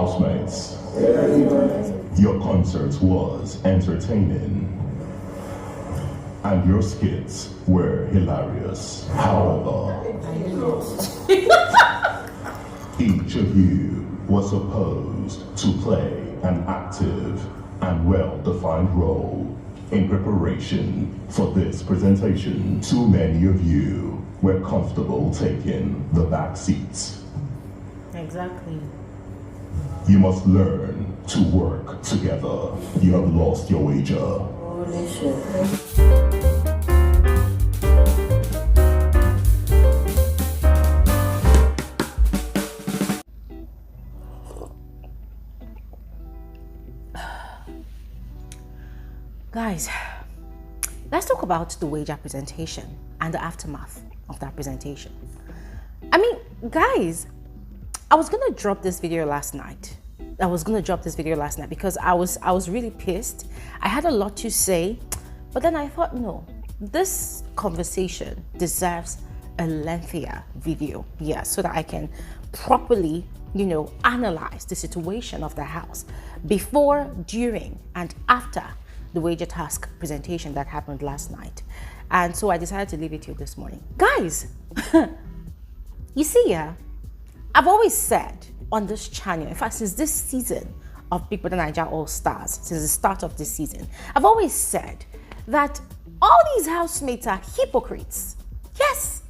Housemates, your concert was entertaining and your skits were hilarious. However, each of you was supposed to play an active and well-defined role in preparation for this presentation. Too many of you were comfortable taking the back seats. Exactly. You must learn to work together. You have lost your wager. Holy shit. Guys, let's talk about the wager presentation and the aftermath of that presentation. I mean, guys, I was gonna drop this video last night. Because I was really pissed. I had a lot to say, but then I thought, no, this conversation deserves a lengthier video, yeah, so that I can properly, analyze the situation of the house before, during, and after the wager task presentation that happened last night. And so I decided to leave it to you this morning. Guys, you see, yeah, I've always said on this channel, in fact, since this season of Big Brother Naija All Stars, since the start of this season, I've always said that all these housemates are hypocrites. Yes,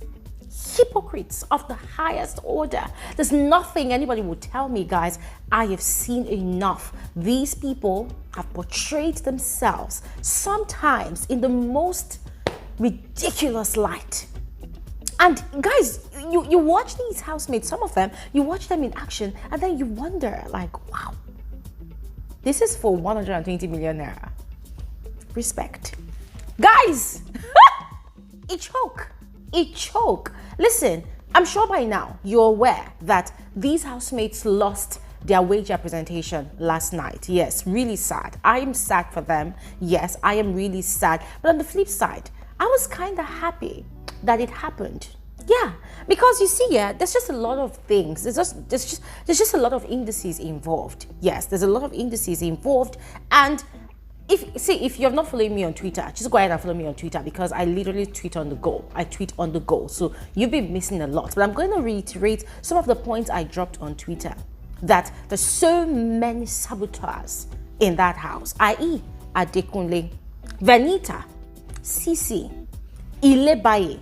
hypocrites of the highest order. There's nothing anybody will tell me, guys. I have seen enough. These people have portrayed themselves sometimes in the most ridiculous light. And guys, you watch these housemates, some of them, you watch them in action, and then you wonder, like, wow, this is for 120 million naira. Respect. Guys, it choke. Listen, I'm sure by now you're aware that these housemates lost their wager presentation last night. Yes, really sad. I am sad for them. Yes, I am really sad. But on the flip side, I was kind of happy that it happened. Yeah, because you see, yeah, there's just a lot of things. There's just a lot of indices involved. Yes, there's a lot of indices involved. And if you're not following me on Twitter, just go ahead and follow me on Twitter, because I literally tweet on the go. I tweet on the go. So you've been missing a lot. But I'm going to reiterate some of the points I dropped on Twitter, that there's so many saboteurs in that house, i.e. Adekunle, Vanita, CEECEE, Ilebaye,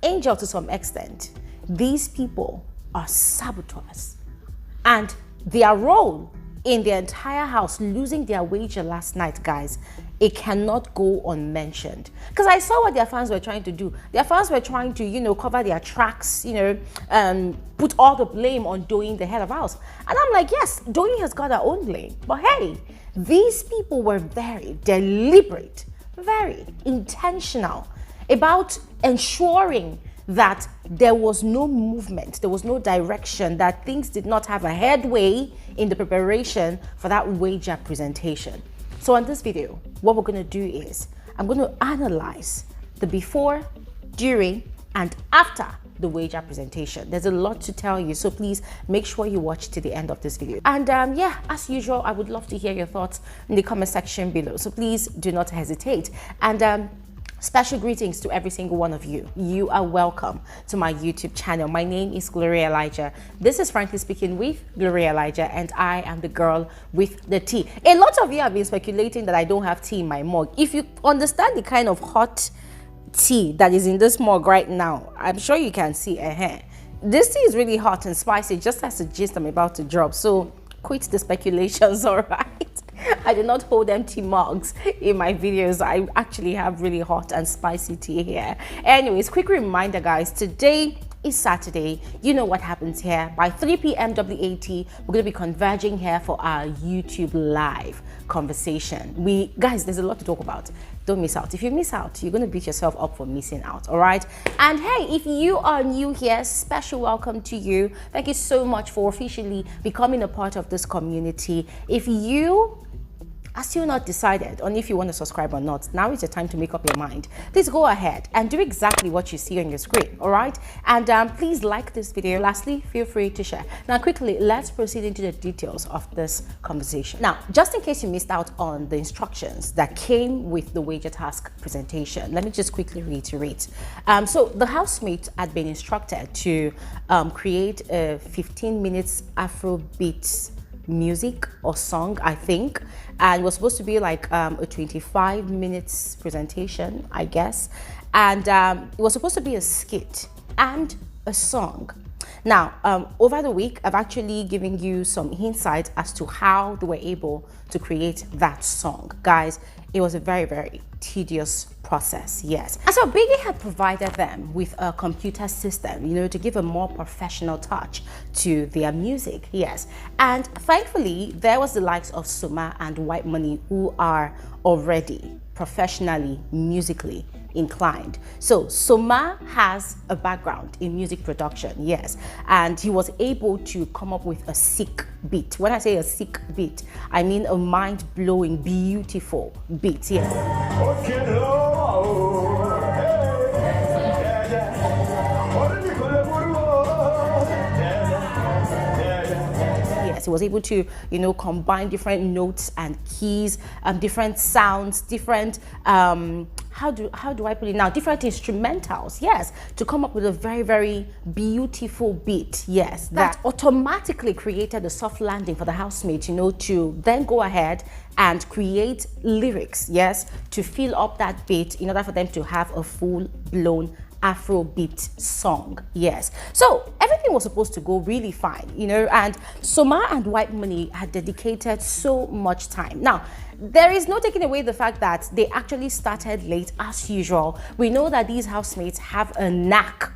Angel to some extent. These people are saboteurs. And their role in the entire house losing their wager last night, guys, it cannot go unmentioned. Because I saw what their fans were trying to do. Their fans were trying to, cover their tracks, put all the blame on DOYIN, the head of house. And I'm like, yes, DOYIN has got her own blame. But hey, these people were very deliberate, very intentional about ensuring that there was no movement, there was no direction, that things did not have a headway in the preparation for that wager presentation. So on this video, what we're going to do is I'm going to analyze the before, during, and after the wager presentation. There's a lot to tell you, so please make sure you watch to the end of this video. And yeah, as usual, I would love to hear your thoughts in the comment section below, so please do not hesitate. And special greetings to every single one of you. You are welcome to my YouTube channel. My name is Gloria Elijah. This is Frankly Speaking with Gloria Elijah, and I am the girl with the tea. A lot of you have been speculating that I don't have tea in my mug. If you understand the kind of hot tea that is in this mug right now, I'm sure you can see. This tea is really hot and spicy, just as the gist I'm about to drop. So quit the speculations, all right? I do not hold empty mugs in my videos. I actually have really hot and spicy tea here. Anyways, quick reminder, guys, today is Saturday. You know what happens here. By 3 p.m. WAT, we're going to be converging here for our YouTube live conversation. Guys, there's a lot to talk about. Don't miss out. If you miss out, you're going to beat yourself up for missing out, all right? And hey, if you are new here, special welcome to you. Thank you so much for officially becoming a part of this community. If you are still not decided on if you want to subscribe or not, now is the time to make up your mind. Please go ahead and do exactly what you see on your screen, all right? And please like this video. Lastly, feel free to share. Now, quickly, let's proceed into the details of this conversation. Now, just in case you missed out on the instructions that came with the wager task presentation, let me just quickly reiterate. So the housemates had been instructed to create a 15 minutes Afrobeat music or song, I think, and it was supposed to be like a 25 minutes presentation, I guess, and it was supposed to be a skit and a song. Now, over the week, I've actually given you some insight as to how they were able to create that song. Guys, it was a very, very tedious process, yes. And so Biggie had provided them with a computer system, you know, to give a more professional touch to their music, yes. And thankfully, there was the likes of Suma and Whitemoney, who are already professionally, musically inclined. So Soma has a background in music production, yes, and he was able to come up with a sick beat. When I say a sick beat, I mean a mind-blowing, beautiful beat, yes. He was able to, you know, combine different notes and keys, different sounds, different how do I put it now, different instrumentals, yes, to come up with a very, very beautiful beat, yes, that automatically created a soft landing for the housemates, you know, to then go ahead and create lyrics, yes, to fill up that beat in order for them to have a full-blown Afrobeat song, yes. So everything was supposed to go really fine, you know, and Soma and Whitemoney had dedicated so much time. Now, there is no taking away the fact that they actually started late as usual. We know that these housemates have a knack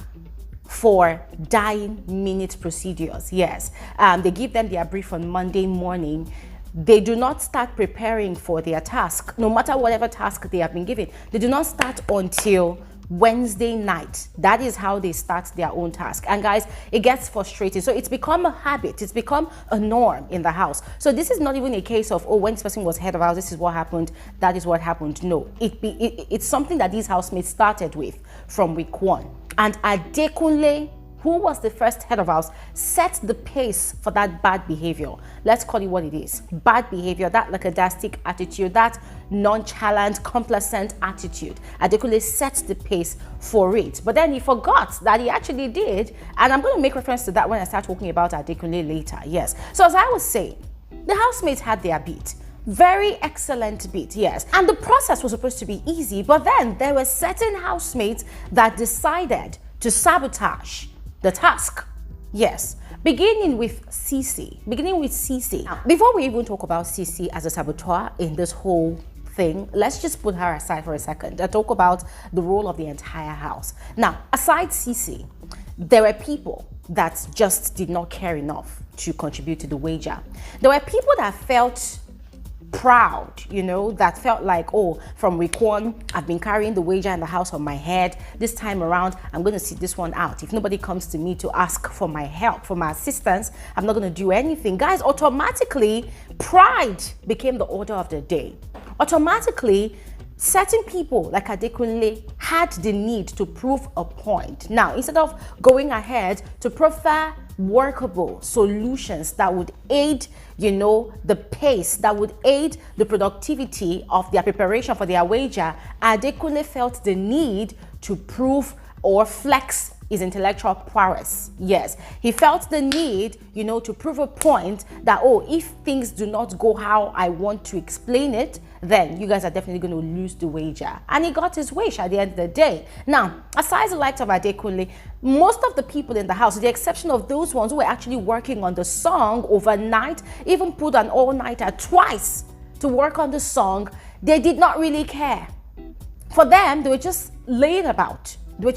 for dying minute procedures, yes. They give them their brief on Monday morning. They do not start preparing for their task, no matter whatever task they have been given. They do not start until Wednesday night. That is how they start their own task. And guys, it gets frustrating. So it's become a habit. It's become a norm in the house. So this is not even a case of, oh, when this person was head of house, this is what happened, that is what happened. No, it's something that these housemates started with from week one. And Adekunle, who was the first head of house, set the pace for that bad behavior. Let's call it what it is. Bad behavior, that lackadaistic attitude, that nonchalant, complacent attitude. Adekunle set the pace for it. But then he forgot that he actually did. And I'm going to make reference to that when I start talking about Adekunle later, yes. So as I was saying, the housemates had their beat. Very excellent beat, yes. And the process was supposed to be easy, but then there were certain housemates that decided to sabotage the task, yes, beginning with CEECEE. Now, before we even talk about CEECEE as a saboteur in this whole thing, let's just put her aside for a second and talk about the role of the entire house. Now, aside CEECEE, there were people that just did not care enough to contribute to the wager. There were people that felt proud, you know, that felt like, oh, from week one, I've been carrying the wager in the house on my head. This time around, I'm going to sit this one out. If nobody comes to me to ask for my help, for my assistance, I'm not going to do anything. Guys, automatically, pride became the order of the day. Automatically, certain people like Adekunle had the need to prove a point. Now, instead of going ahead to prefer workable solutions that would aid, you know, the pace, that would aid the productivity of their preparation for their wager, Adekunle felt the need to prove or flex his intellectual prowess. Yes, he felt the need, you know, to prove a point that, oh, if things do not go how I want to explain it, then you guys are definitely going to lose the wager. And he got his wish at the end of the day. Now, aside the likes of Adekunle, most of the people in the house, with the exception of those ones who were actually working on the song overnight, even put an all-nighter twice to work on the song, they did not really care. For them, they were just laying about. They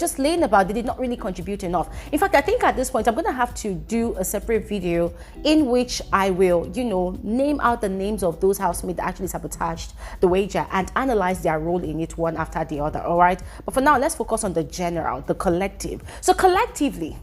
did not really contribute enough. In fact, I think at this point, I'm going to have to do a separate video in which I will, you know, name out the names of those housemates that actually sabotaged the wager and analyze their role in it one after the other, all right? But for now, let's focus on the general, the collective. So collectively,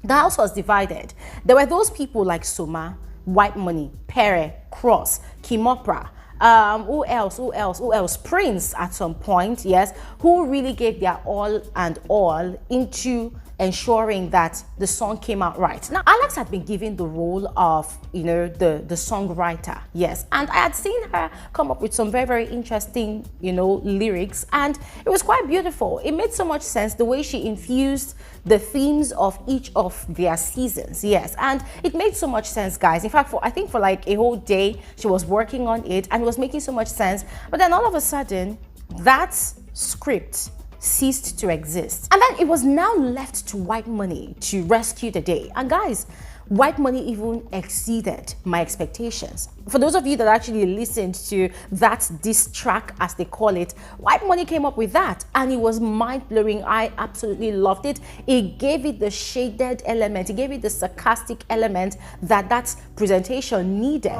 the house was divided. There were those people like Soma, Whitemoney, PERE, Cross, Kimopra, Who else? Prince at some point, yes, who really gave their all and all into ensuring that the song came out right. Now, Alex had been given the role of, you know, the songwriter, yes, and I had seen her come up with some very, very interesting, you know, lyrics, and it was quite beautiful. It made so much sense the way she infused the themes of each of their seasons, yes, and it made so much sense, guys. In fact, I think for like a whole day she was working on it and it was making so much sense, but then all of a sudden that script ceased to exist, and then it was now left to Whitemoney to rescue the day. And guys, Whitemoney even exceeded my expectations. For those of you that actually listened to that diss track, as they call it, Whitemoney came up with that and it was mind-blowing. I absolutely loved it. It gave it the shaded element, it gave it the sarcastic element that that presentation needed.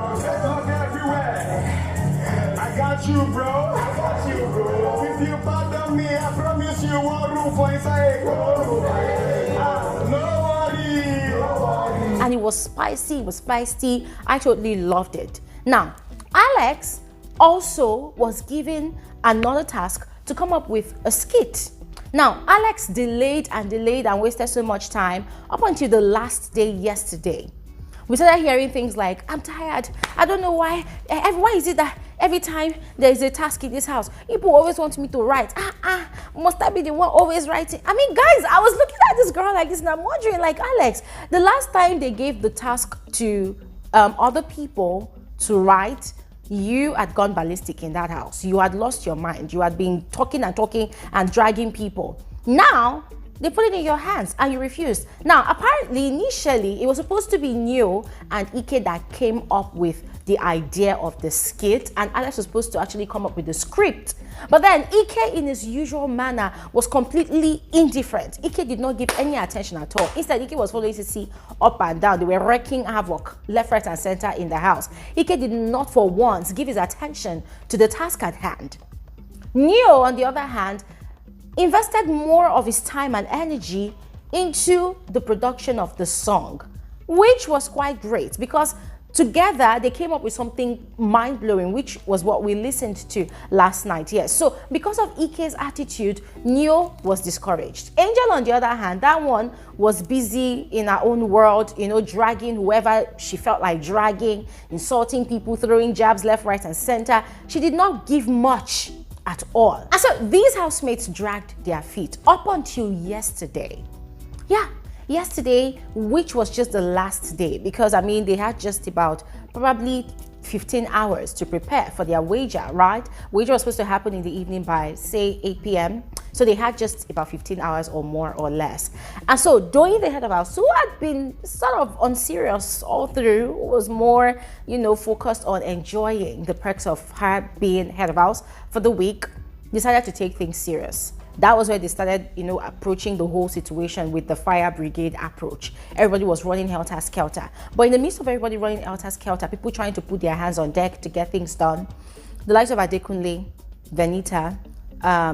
I got you, bro. I got you, bro. If you bother me, I promise you one room for inside. Nobody. And it was spicy, it was feisty. I totally loved it. Now, Alex also was given another task to come up with a skit. Now, Alex delayed and wasted so much time up until the last day yesterday. We started hearing things like, I'm tired, I don't know why. Why is it that every time there is a task in this house, people always want me to write? Must I be the one always writing? I mean, guys, I was looking at this girl like this and I'm wondering, like, Alex, the last time they gave the task to other people to write, you had gone ballistic in that house. You had lost your mind. You had been talking and dragging people. Now, they put it in your hands and you refused. Now, apparently, initially, it was supposed to be Neo and a.k.a. that came up with the idea of the skit, and Alex was supposed to actually come up with the script. But then a.k.a. in his usual manner was completely indifferent. a.k.a. did not give any attention at all. Instead, a.k.a. was following CEECEE up and down. They were wreaking havoc left, right, and center in the house. a.k.a. did not for once give his attention to the task at hand. Neo, on the other hand, invested more of his time and energy into the production of the song, which was quite great because together they came up with something mind-blowing, which was what we listened to last night. Yes, so because of a.k.a.'s attitude, Neo was discouraged. Angel, on the other hand, that one was busy in her own world, you know, dragging whoever she felt like dragging, insulting people, throwing jabs left, right, and center. She did not give much at all. And so these housemates dragged their feet up until yesterday. Yeah, yesterday, which was just the last day, because I mean, they had just about probably 15 hours to prepare for their wager, right? Wager was supposed to happen in the evening by, say, 8 p.m. So they had just about 15 hours or more or less. And so DOYIN, the head of house, who had been sort of unserious all through, was more, you know, focused on enjoying the perks of her being head of house for the week, decided to take things serious. That was where they started, you know, approaching the whole situation with the fire brigade approach. Everybody was running helter-skelter. But in the midst of everybody running helter-skelter, people trying to put their hands on deck to get things done, the likes of Adekunle, Bbnaija,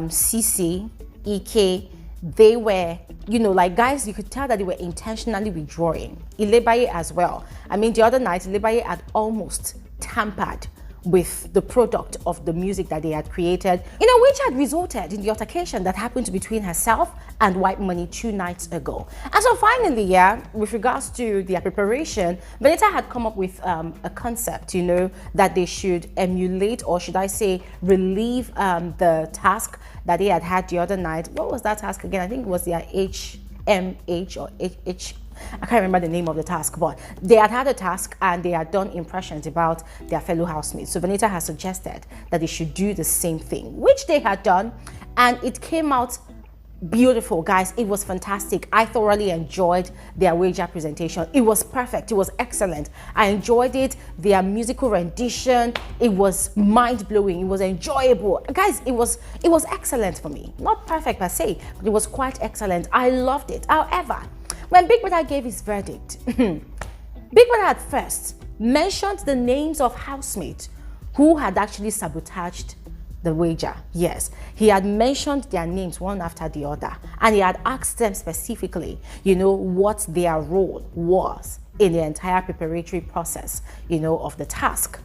CEECEE, a.k.a., they were, you know, like, guys, you could tell that they were intentionally withdrawing. Ilebaye as well. I mean, the other night, Ilebaye had almost tampered with the product of the music that they had created, you know, which had resulted in the altercation that happened between herself and Whitemoney 2 nights ago. And so finally, yeah, with regards to their preparation, Bbnaija had come up with a concept, you know, that they should emulate, or should I say, relieve the task that they had the other night. What was that task again? I think it was their HMH or H. I can't remember the name of the task, but they had a task and they had done impressions about their fellow housemates. So Bbnaija has suggested that they should do the same thing, which they had done, and it came out beautiful, guys. It was fantastic. I thoroughly enjoyed their wager presentation. It was perfect. It was excellent. I enjoyed it. Their musical rendition, it was mind-blowing. It was enjoyable. Guys, it was excellent for me. Not perfect per se, but it was quite excellent. I loved it. However, when Big Brother gave his verdict, Big Brother at first mentioned the names of housemates who had actually sabotaged the wager. Yes, he had mentioned their names one after the other, and he had asked them specifically, you know, what their role was in the entire preparatory process, you know, of the task.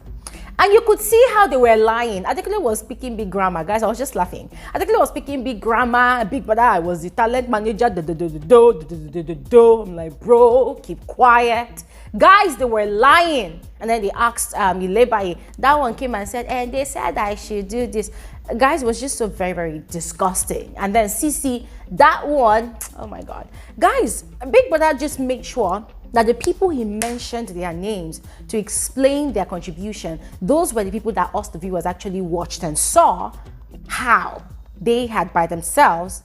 And you could see how they were lying. Adekunle was speaking big grammar. Guys, I was just laughing. Adekunle was speaking big grammar. Big brother, I was the talent manager. I'm like, bro, keep quiet. Guys, they were lying. And then they asked Ilebaye. That one came and said, and they said I should do this. Guys, it was just so very, very disgusting. And then CEECEE, that one, oh my God. Guys, Big Brother just made sure that the people he mentioned their names to explain their contribution, those were the people that us, the viewers, actually watched and saw how they had by themselves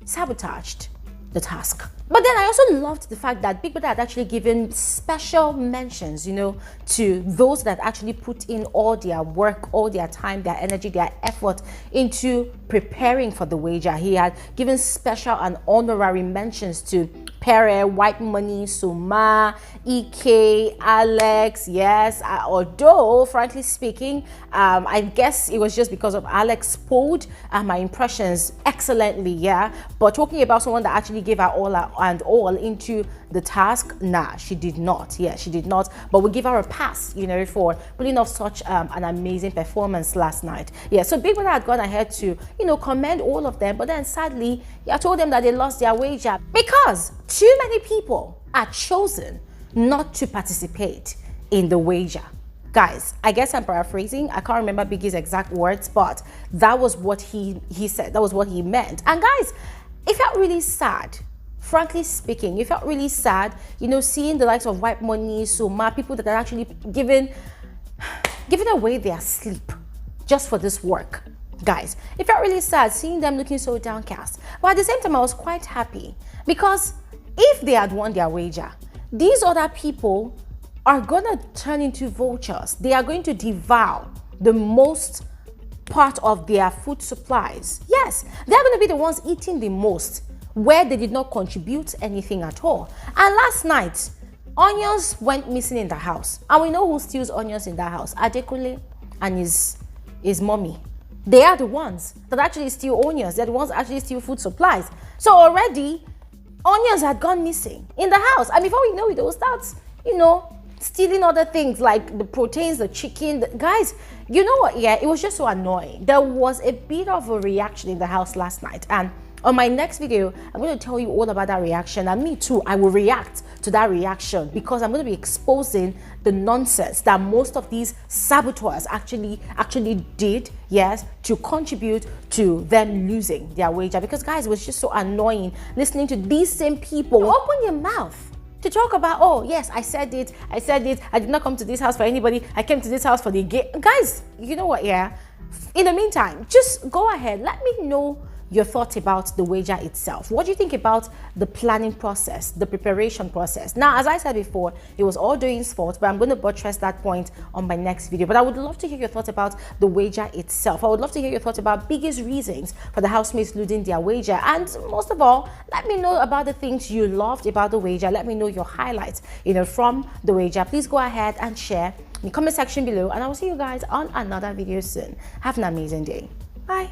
sabotaged the task. But then I also loved the fact that Big Brother had actually given special mentions, you know, to those that actually put in all their work, all their time, their energy, their effort into preparing for the wager. He had given special and honorary mentions to PERE, Whitemoney, Suma, a.k.a. Alex, yes. Although, frankly speaking, I guess it was just because of Alex pulled my impressions excellently, yeah. But talking about someone that actually gave her all into the task, nah, she did not. Yeah, she did not. But we give her a pass, you know, for pulling off such an amazing performance last night. Yeah, so Big Brother had gone ahead to, you know, commend all of them. But then sadly, I told them that they lost their wager because too many people are chosen not to participate in the wager. Guys, I guess I'm paraphrasing. I can't remember Biggie's exact words, but that was what he said. That was what he meant. And guys, it felt really sad. Frankly speaking, it felt really sad, you know, seeing the likes of Whitemoney, Suma, people that are actually giving away their sleep just for this work. Guys, it felt really sad seeing them looking so downcast. But at the same time, I was quite happy because if they had won their wager, these other people are going to turn into vultures. They are going to devour the most part of their food supplies. Yes, they're going to be the ones eating the most where they did not contribute anything at all. And last night, onions went missing in the house. And we know who steals onions in that house. Adekunle and his mommy. They are the ones that actually steal onions. They're the ones that actually steal food supplies. So already, onions had gone missing in the house. And before we know it, they will start, you know, stealing other things like the proteins, the chicken. Guys, you know what? Yeah, it was just so annoying. There was a bit of a reaction in the house last night. And on my next video, I'm going to tell you all about that reaction. And me too, I will react to that reaction because I'm going to be exposing the nonsense that most of these saboteurs actually did, yes, to contribute to them losing their wager. Because guys, it was just so annoying listening to these same people open your mouth to talk about, oh yes, I said it, I did not come to this house for anybody, I came to this house for the game. Guys, you know what, yeah, in the meantime, just go ahead, let me know your thoughts about the wager itself. What do you think about the planning process, the preparation process? Now, as I said before, it was all DOYIN's fault, but I'm going to buttress that point on my next video. But I would love to hear your thoughts about the wager itself. I would love to hear your thoughts about biggest reasons for the housemates losing their wager. And most of all, let me know about the things you loved about the wager. Let me know your highlights, you know, from the wager. Please go ahead and share in the comment section below. And I will see you guys on another video soon. Have an amazing day. Bye.